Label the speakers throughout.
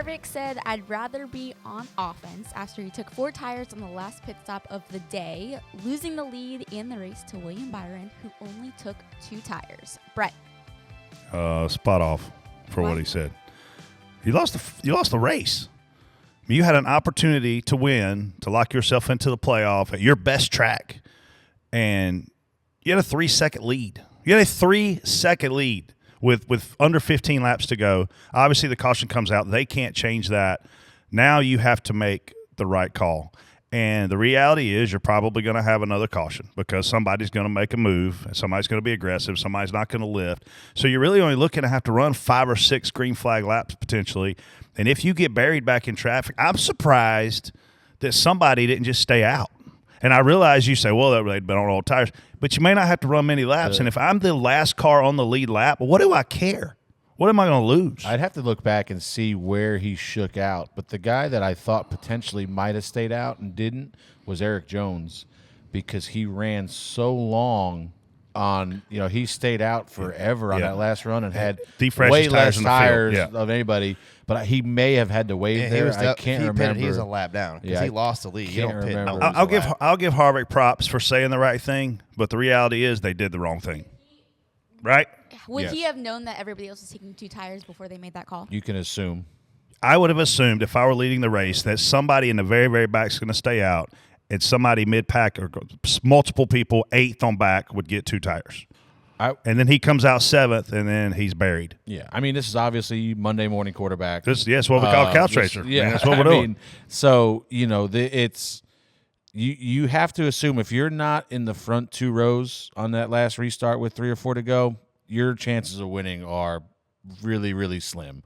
Speaker 1: Harvick said, "I'd rather be on offense," after he took 4 tires on the last pit stop of the day, losing the lead in the race to William Byron, who only took 2 tires. Brett.
Speaker 2: Spot off for what he said. You lost the race. You had an opportunity to win, to lock yourself into the playoff at your best track, and you had a 3-second lead. You had a 3-second lead with under 15 laps to go. Obviously, the caution comes out. They can't change that. Now you have to make the right call. And the reality is you're probably going to have another caution because somebody's going to make a move, and somebody's going to be aggressive, somebody's not going to lift. So you're really only looking to have to run 5 or 6 green flag laps potentially. And if you get buried back in traffic, I'm surprised that somebody didn't just stay out. And I realize you say, well, they'd been on old tires, but you may not have to run many laps. And if I'm the last car on the lead lap, what do I care? What am I going to lose?
Speaker 3: I'd have to look back and see where he shook out. But the guy that I thought potentially might have stayed out and didn't was Eric Jones, because he ran so long on, he stayed out forever on that last run and had way less tires of anybody. But he may have had to wait there. I can't remember.
Speaker 4: He was a lap down because he lost the lead. You don't pit.
Speaker 2: I'll give Harvick props for saying the right thing, but the reality is they did the wrong thing. Right?
Speaker 1: Would he have known that everybody else was taking 2 tires before they made that call?
Speaker 3: You can assume.
Speaker 2: I would have assumed if I were leading the race that somebody in the very, very back is going to stay out, and somebody mid-pack or multiple people 8th on back would get 2 tires. And then he comes out 7th, and then he's buried.
Speaker 3: Yeah, I mean, this is obviously Monday morning quarterback.
Speaker 2: That's what we call couch racer. Yeah, that's what we're doing.
Speaker 3: So it's you have to assume if you're not in the front 2 rows on that last restart with 3 or 4 to go, your chances of winning are really, really slim.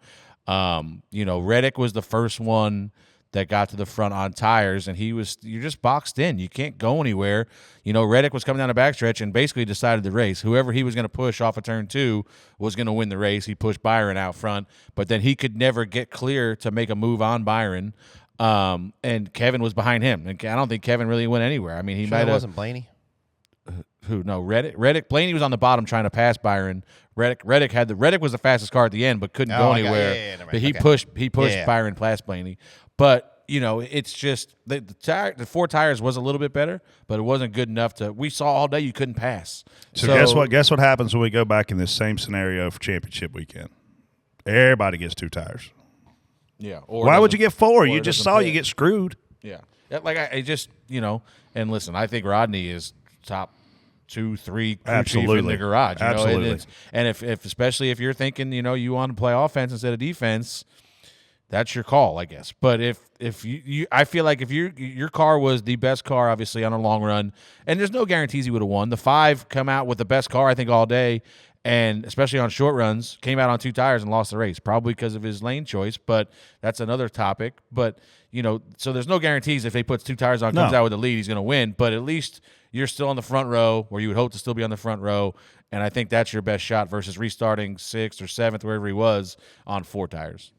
Speaker 3: Reddick was the first one that got to the front on tires, and you're just boxed in. You can't go anywhere. Reddick was coming down the backstretch and basically decided the race. Whoever he was going to push off of turn 2 was going to win the race. He pushed Byron out front, but then he could never get clear to make a move on Byron, and Kevin was behind him. And I don't think Kevin really went anywhere. I mean, he might have.
Speaker 4: It wasn't Blaney?
Speaker 3: Who? No, Reddick. Blaney was on the bottom trying to pass Byron. Reddick was the fastest car at the end, but couldn't go anywhere.
Speaker 4: Yeah,
Speaker 3: but he pushed Byron past Blaney. But it's just the 4 tires was a little bit better, but it wasn't good enough to. We saw all day you couldn't pass.
Speaker 2: So guess what happens when we go back in this same scenario for championship weekend? Everybody gets 2 tires.
Speaker 3: Yeah.
Speaker 2: Why would you get 4? You just saw you get screwed.
Speaker 3: Yeah. Like I just and listen, I think Rodney is top 2, 3 crew chief in the garage.
Speaker 2: Absolutely.
Speaker 3: And if especially if you're thinking, you want to play offense instead of defense, that's your call, I guess. But if you I feel like if your car was the best car, obviously on a long run, and there's no guarantees he would have won. The 5 come out with the best car, I think, all day, and especially on short runs, came out on 2 tires and lost the race, probably because of his lane choice. But that's another topic. But so there's no guarantees if he puts 2 tires on, comes out with the lead, he's going to win. But at least you're still on the front row, where you would hope to still be on the front row, and I think that's your best shot versus restarting 6th or 7th, wherever he was, on 4 tires.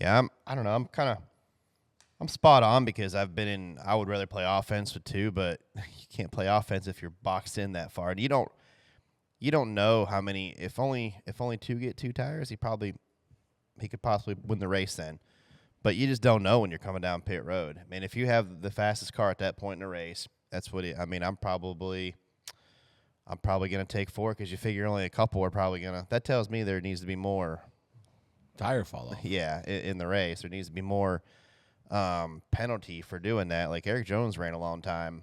Speaker 4: Yeah, I don't know. I'm spot on because I would rather play offense with 2, but you can't play offense if you're boxed in that far. And you don't know how many. If only 2 get 2 tires, he could possibly win the race then. But you just don't know when you're coming down pit road. I mean, if you have the fastest car at that point in the race, that's what I'm probably going to take 4 because you figure only a couple are probably going to. That tells me there needs to be more
Speaker 3: tire fall off.
Speaker 4: Yeah, in the race. There needs to be more penalty for doing that. Like Eric Jones ran a long time,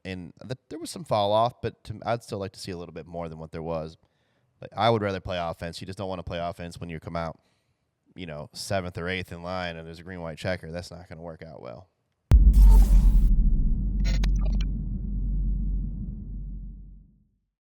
Speaker 4: and there was some fall off, but I'd still like to see a little bit more than what there was. But I would rather play offense. You just don't want to play offense when you come out, 7th or 8th in line and there's a green-white checker. That's not going to work out well.